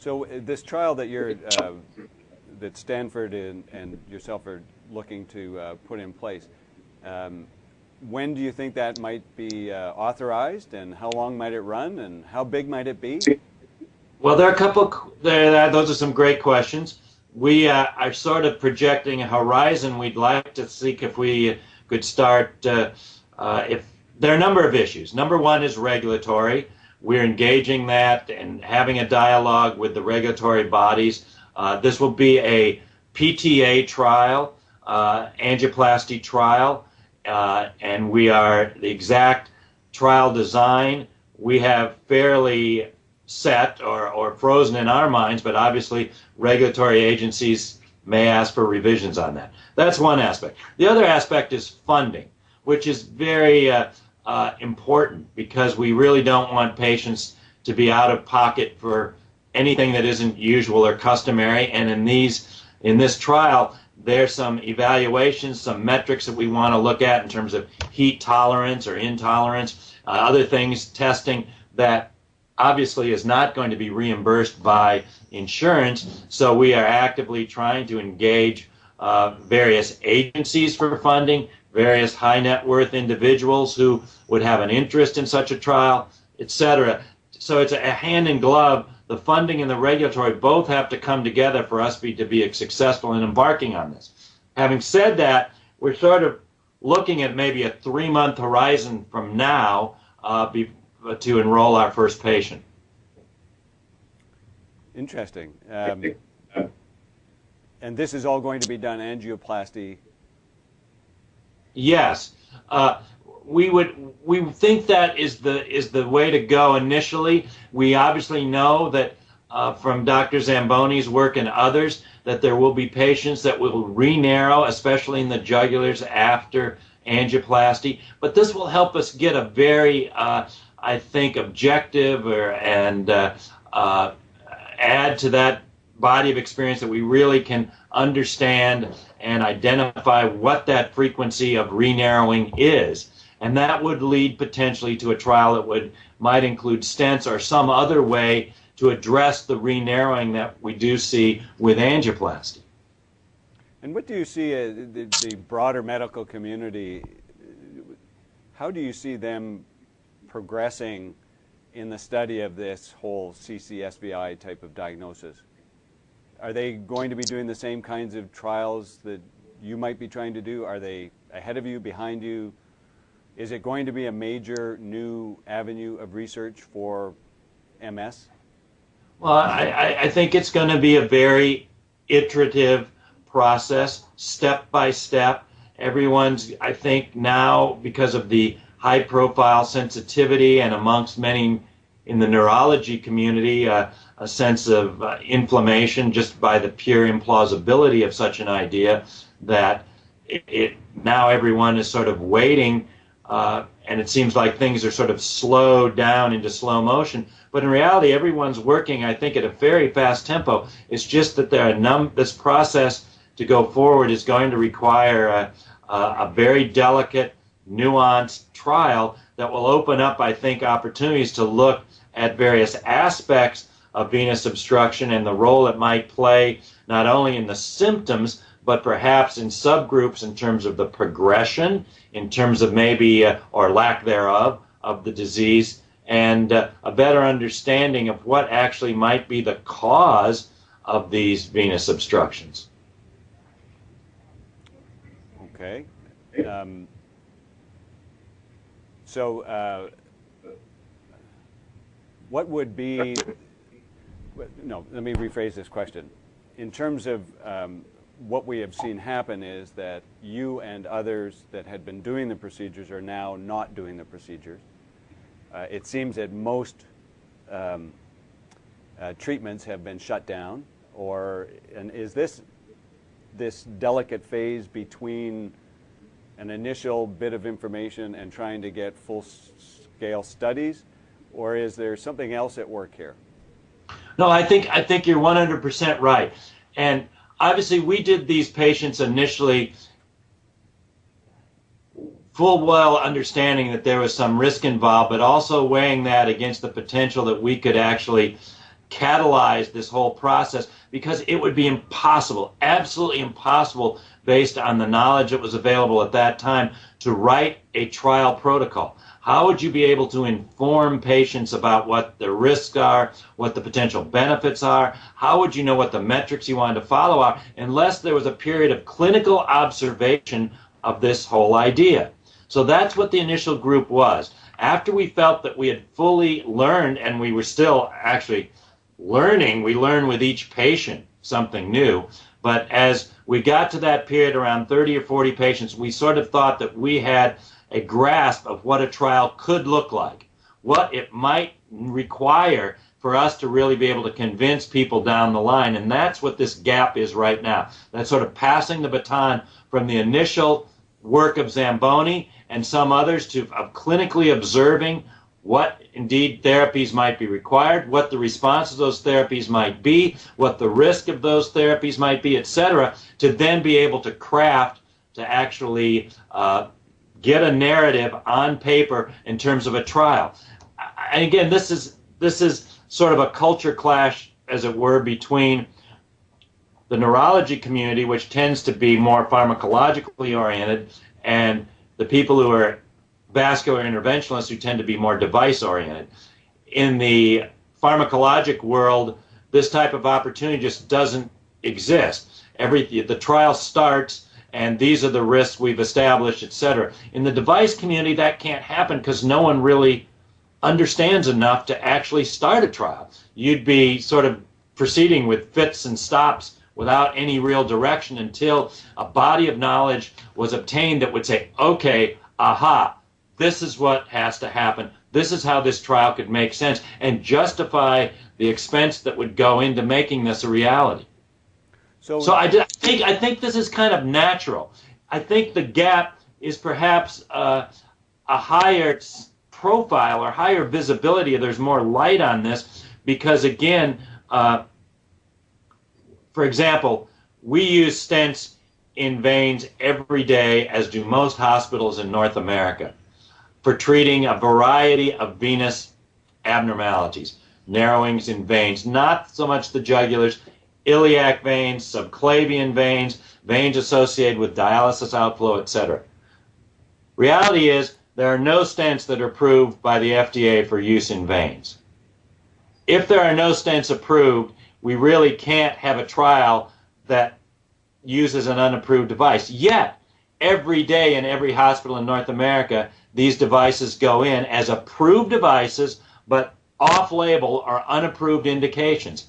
So this trial that that Stanford and yourself are looking to put in place, when do you think that might be authorized, and how long might it run, and how big might it be? Well, there are a couple. Those are some great questions. We are sort of projecting a horizon. We'd like to see if we could start. If there are a number of issues. Number one is regulatory. We're engaging that and having a dialogue with the regulatory bodies. This will be a PTA trial, angioplasty trial, and we are the exact trial design. We have fairly set or frozen in our minds, but obviously regulatory agencies may ask for revisions on that. That's one aspect. The other aspect is funding, which is very important, because we really don't want patients to be out of pocket for anything that isn't usual or customary. And in this trial, there's some evaluations, some metrics that we want to look at in terms of heat tolerance or intolerance, other things, testing that obviously is not going to be reimbursed by insurance. So we are actively trying to engage various agencies for funding, various high net worth individuals who would have an interest in such a trial, etc. So it's a hand in glove. The funding and the regulatory both have to come together for us to be successful in embarking on this. Having said that, we're sort of looking at maybe a 3-month horizon from now to enroll our first patient. Interesting. And this is all going to be done angioplasty? Yes. We think that is the way to go initially. We obviously know that from Dr. Zamboni's work and others that there will be patients that will re-narrow, especially in the jugulars after angioplasty. But this will help us get a very, I think, objective and add to that body of experience that we really can understand and identify what that frequency of re-narrowing is. And that would lead potentially to a trial that might include stents or some other way to address the re-narrowing that we do see with angioplasty. And what do you see the broader medical community, how do you see them progressing in the study of this whole CCSVI type of diagnosis? Are they going to be doing the same kinds of trials that you might be trying to do? Are they ahead of you, behind you? Is it going to be a major new avenue of research for MS? Well, I think it's going to be a very iterative process, step by step. Everyone's, I think now, because of the high profile sensitivity and amongst many in the neurology community, a sense of inflammation just by the pure implausibility of such an idea, that now everyone is sort of waiting, and it seems like things are sort of slowed down into slow motion. But in reality, everyone's working, I think, at a very fast tempo. It's just that this process to go forward is going to require a very delicate, nuanced trial that will open up, I think, opportunities to look at various aspects of venous obstruction and the role it might play not only in the symptoms, but perhaps in subgroups in terms of the progression, in terms of maybe, or lack thereof, of the disease, and a better understanding of what actually might be the cause of these venous obstructions. Okay. What would be, no, let me rephrase this question. In terms of what we have seen happen is that you and others that had been doing the procedures are now not doing the procedures. It seems that most treatments have been shut down, and is this delicate phase between an initial bit of information and trying to get full-scale studies, or is there something else at work here? No, I think you're 100% right. And obviously, we did these patients initially full well understanding that there was some risk involved, but also weighing that against the potential that we could actually catalyzed this whole process, because it would be impossible, absolutely impossible, based on the knowledge that was available at that time, to write a trial protocol. How would you be able to inform patients about what the risks are, what the potential benefits are? How would you know what the metrics you wanted to follow are, unless there was a period of clinical observation of this whole idea? So that's what the initial group was. After we felt that we had fully learned, and we were still actually learning, we learn with each patient something new, but as we got to that period around 30 or 40 patients, we sort of thought that we had a grasp of what a trial could look like, what it might require for us to really be able to convince people down the line. And that's what this gap is right now. That's sort of passing the baton from the initial work of Zamboni and some others to clinically observing what indeed therapies might be required, what the response to those therapies might be, what the risk of those therapies might be, etc., to then be able to craft, to actually get a narrative on paper in terms of a trial. And again, this is sort of a culture clash, as it were, between the neurology community, which tends to be more pharmacologically oriented, and the people who are vascular interventionalists, who tend to be more device oriented. In the pharmacologic world, this type of opportunity just doesn't exist. The trial starts, and these are the risks we've established, etc. In the device community, that can't happen because no one really understands enough to actually start a trial. You'd be sort of proceeding with fits and stops without any real direction until a body of knowledge was obtained that would say, okay, aha, this is what has to happen. This is how this trial could make sense and justify the expense that would go into making this a reality. So I think this is kind of natural. I think the gap is perhaps a higher profile or higher visibility. There's more light on this because, again, for example, we use stents in veins every day, as do most hospitals in North America, for treating a variety of venous abnormalities, narrowings in veins, not so much the jugulars, iliac veins, subclavian veins, veins associated with dialysis outflow, etc. Reality is there are no stents that are approved by the FDA for use in veins. If there are no stents approved, we really can't have a trial that uses an unapproved device. Yet, every day in every hospital in North America, these devices go in as approved devices, but off-label or unapproved indications.